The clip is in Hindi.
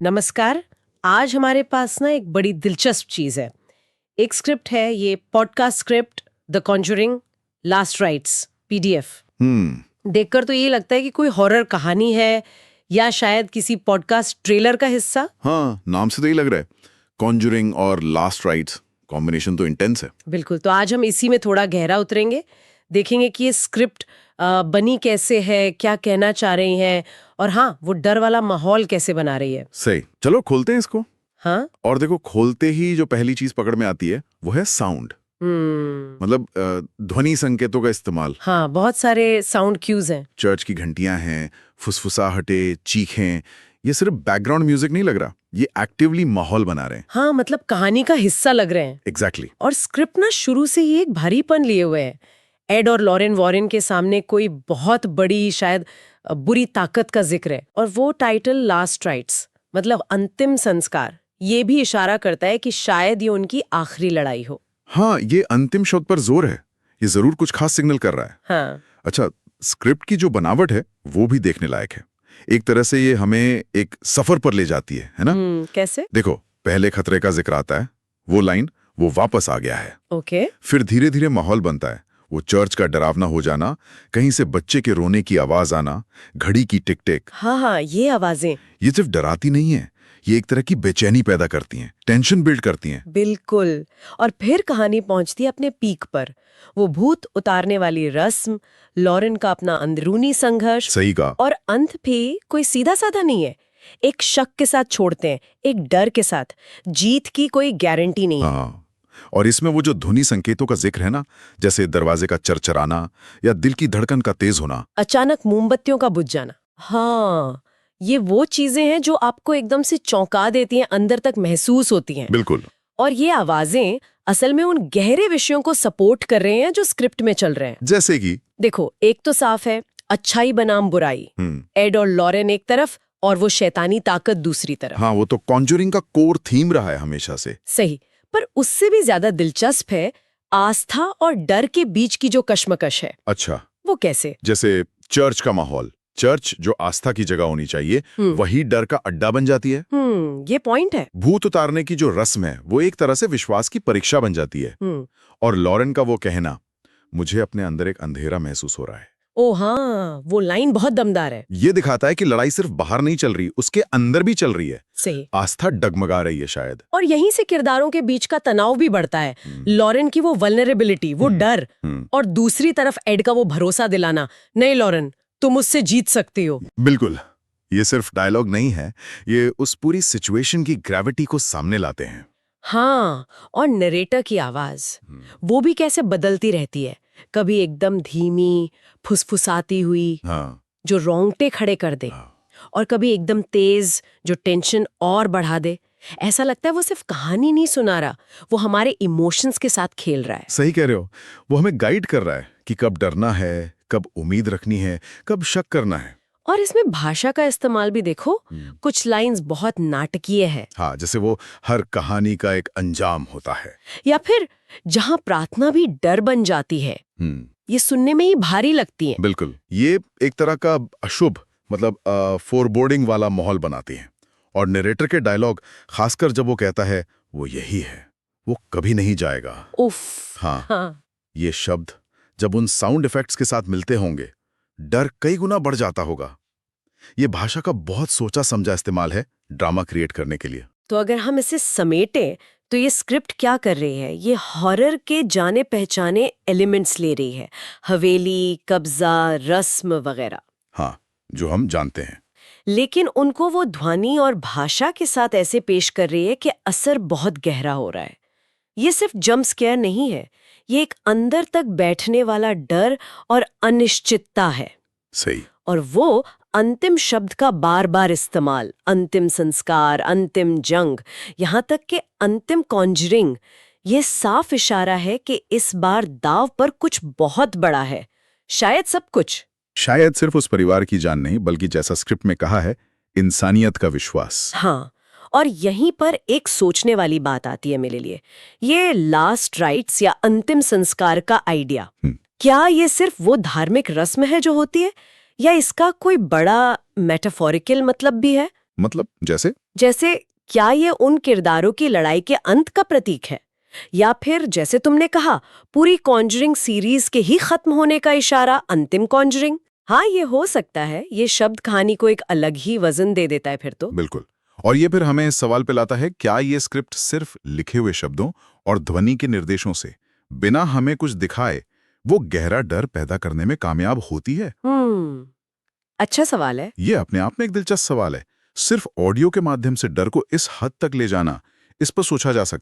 नमस्कार। आज हमारे पास ना एक बड़ी दिलचस्प चीज है। एक स्क्रिप्ट है, ये podcast script, the Conjuring last rites PDF। देखकर तो ये लगता है कि कोई हॉरर कहानी है या शायद किसी पॉडकास्ट ट्रेलर का हिस्सा। हाँ, नाम से तो ही लग रहा है। कॉन्जरिंग और लास्ट राइट्स कॉम्बिनेशन तो इंटेंस है। बिल्कुल, तो आज हम इसी में थोड़ा गहरा उतरेंगे, देखेंगे कि ये स्क्रिप्ट बनी कैसे है, क्या कहना चाह रही हैं, और हाँ, वो डर वाला माहौल कैसे बना रही है। सही, चलो खोलते हैं इसको। हाँ, और देखो, खोलते ही जो पहली चीज पकड़ में आती है वो है साउंड। मतलब ध्वनि संकेतों का इस्तेमाल। हाँ, बहुत सारे साउंड क्यूज हैं। चर्च की घंटियां हैं, फुसफुसाहटे, चीखें। ये सिर्फ बैकग्राउंड म्यूजिक नहीं लग रहा, ये एक्टिवली माहौल बना रहे हैं। हाँ, मतलब कहानी का हिस्सा लग रहे हैं। एग्जैक्टली। और स्क्रिप्ट ना शुरू से ही एक भारीपन लिए हुए है। एड और लॉरेन वॉरेन के सामने कोई बहुत बड़ी, शायद बुरी ताकत का जिक्र है, और वो टाइटल लास्ट राइट्स, मतलब अंतिम संस्कार, ये भी इशारा करता है कि शायद ये उनकी आखिरी लड़ाई हो। हाँ, ये अंतिम शब्द पर जोर है। ये जरूर कुछ खास सिग्नल कर रहा है। हाँ, अच्छा, स्क्रिप्ट की जो बनावट है वो भी देखने लायक है। एक तरह से ये हमें एक सफर पर ले जाती है ना? कैसे? देखो, पहले खतरे का जिक्र आता है, वो लाइन, वो वापस आ गया है। ओके। फिर धीरे धीरे माहौल बनता है, वो चर्च का डरावना हो जाना, कहीं से बच्चे के रोने की आवाज आना, घड़ी की टिक टिक। हाँ, ये आवाजें ये सिर्फ डराती नहीं है, ये एक तरह की बेचैनी पैदा करती हैं, टेंशन बिल्ड करती हैं। बिल्कुल। और फिर कहानी पहुंचती है अपने पीक पर। वो भूत उतारने वाली रस्म, लॉरेन का अपना अंदरूनी संघर्ष। सही कहा। और अंत भी कोई सीधा साधा नहीं है। एक शक के साथ छोड़ते हैं, एक डर के साथ। जीत की कोई गारंटी नहीं। हाँ, और इसमें वो जो ध्वनि संकेतों का जिक्र है ना, जैसे दरवाजे का चरचराना या दिल की धड़कन का तेज होना, अचानक मोमबत्तियों का बुझ जाना। हाँ, ये वो चीजें हैं जो आपको एकदम से चौंका देती हैं, अंदर तक महसूस होती हैं। बिल्कुल। और ये आवाजें असल में उन गहरे विषयों को सपोर्ट कर रहे हैं जो स्क्रिप्ट में चल रहे हैं। जैसे कि देखो, एक तो साफ है, अच्छाई बनाम बुराई। एड और लॉरेन एक तरफ और वो शैतानी ताकत दूसरी तरफ। हाँ, वो तो कॉन्जरिंग का कोर थीम रहा है हमेशा से। सही, पर उससे भी ज्यादा दिलचस्प है आस्था और डर के बीच की जो कश्मकश है। अच्छा, वो कैसे? जैसे चर्च का माहौल, चर्च जो आस्था की जगह होनी चाहिए, वही डर का अड्डा बन जाती है। ये पॉइंट है। भूत उतारने की जो रस्म है वो एक तरह से विश्वास की परीक्षा बन जाती है। और लॉरेन का वो कहना, मुझे अपने अंदर एक अंधेरा महसूस हो रहा है। ओ हाँ, वो लाइन बहुत दमदार है। ये दिखाता है कि लड़ाई सिर्फ बाहर नहीं चल रही, उसके अंदर भी चल रही है। सही। आस्था डगमगा रही है शायद। और यहीं से किरदारों के बीच का तनाव भी बढ़ता है। लॉरेन की वो वल्नरेबिलिटी, वो डर, और दूसरी तरफ एड का वो भरोसा दिलाना, नहीं लॉरेन, तुम मुझसे जीत सकती हो। बिल्कुल। ये सिर्फ डायलॉग नहीं है, ये उस पूरी सिचुएशन की ग्रेविटी को सामने लाते हैं। हाँ, और नरेटर की आवाज, वो भी कैसे बदलती रहती है। कभी एकदम धीमी, फुसफुसाती हुई, जो रोंगटे खड़े कर दे, और कभी एकदम तेज, जो टेंशन और बढ़ा दे। ऐसा लगता है वो सिर्फ कहानी नहीं सुना रहा, वो हमारे इमोशंस के साथ खेल रहा है। सही कह रहे हो, वो हमें गाइड कर रहा है कि कब डरना है, कब उम्मीद रखनी है, कब शक करना है। और इसमें भाषा का इस्तेमाल भी देखो, कुछ लाइंस बहुत नाटकीय है। हाँ, जैसे वो हर कहानी का एक अंजाम होता है, या फिर जहां प्रार्थना भी डर बन जाती है। ये सुनने में ही भारी लगती है। बिल्कुल, ये एक तरह का अशुभ, मतलब फोरबोर्डिंग वाला माहौल बनाती है। और नरेटर के डायलॉग, खासकर जब वो कहता है वो यही है, वो कभी नहीं जाएगा। उफ। हाँ। ये शब्द जब उन साउंड इफेक्ट्स के साथ मिलते होंगे, डर कई गुना बढ़ जाता होगा। ये भाषा का बहुत सोचा समझा इस्तेमाल है ड्रामा क्रिएट करने के लिए। तो अगर हम इसे समेटें तो ये स्क्रिप्ट क्या कर रही है? ये हॉरर के जाने पहचाने एलिमेंट्स ले रही है, हवेली, कब्जा, रस्म वगैरह। हाँ, जो हम जानते हैं, लेकिन उनको वो ध्वनि और भाषा के साथ ऐसे पेश कर रही है कि असर बहुत गहरा हो रहा है। ये सिर्फ जंप स्केयर नहीं है, ये एक अंदर तक बैठने वाला डर और अनिश्चितता है। सही। और वो अंतिम शब्द का बार बार इस्तेमाल, अंतिम संस्कार, अंतिम जंग, यहाँ तक कि अंतिम कॉन्जरिंग, ये साफ इशारा है कि इस बार दाव पर कुछ बहुत बड़ा है, शायद सब कुछ। शायद सिर्फ उस परिवार की जान नहीं, बल्कि जैसा स्क्रिप्ट में कहा है, इंसानियत का विश्वास। हाँ, और यहीं पर एक सोचने वाली बात आती है मेरे लिए। ये लास्ट राइट्स या अंतिम संस्कार का आइडिया, क्या ये सिर्फ वो धार्मिक रस्म है जो होती है, या इसका कोई बड़ा मेटाफोरिकल मतलब भी है? मतलब जैसे जैसे क्या ये उन किरदारों की लड़ाई के अंत का प्रतीक है, या फिर जैसे तुमने कहा पूरी कॉन्जरिंग सीरीज के ही खत्म होने का इशारा, अंतिम कॉन्जरिंग? हाँ, ये हो सकता है। ये शब्द कहानी को एक अलग ही वजन दे देता है फिर तो। बिल्कुल। और ये फिर हमें इस सवाल पे लाता है, क्या ये स्क्रिप्ट सिर्फ लिखे हुए शब्दों और ध्वनि के निर्देशों से बिना हमें कुछ दिखाए वो गहरा डर पैदा करने में कामयाब होती है? अच्छा सवाल है। ये अपने आप में एक दिलचस्प सवाल है। सिर्फ ऑडियो के माध्यम से डर को इस हद तक ले जाना, इस पर सोचा जा सकता है।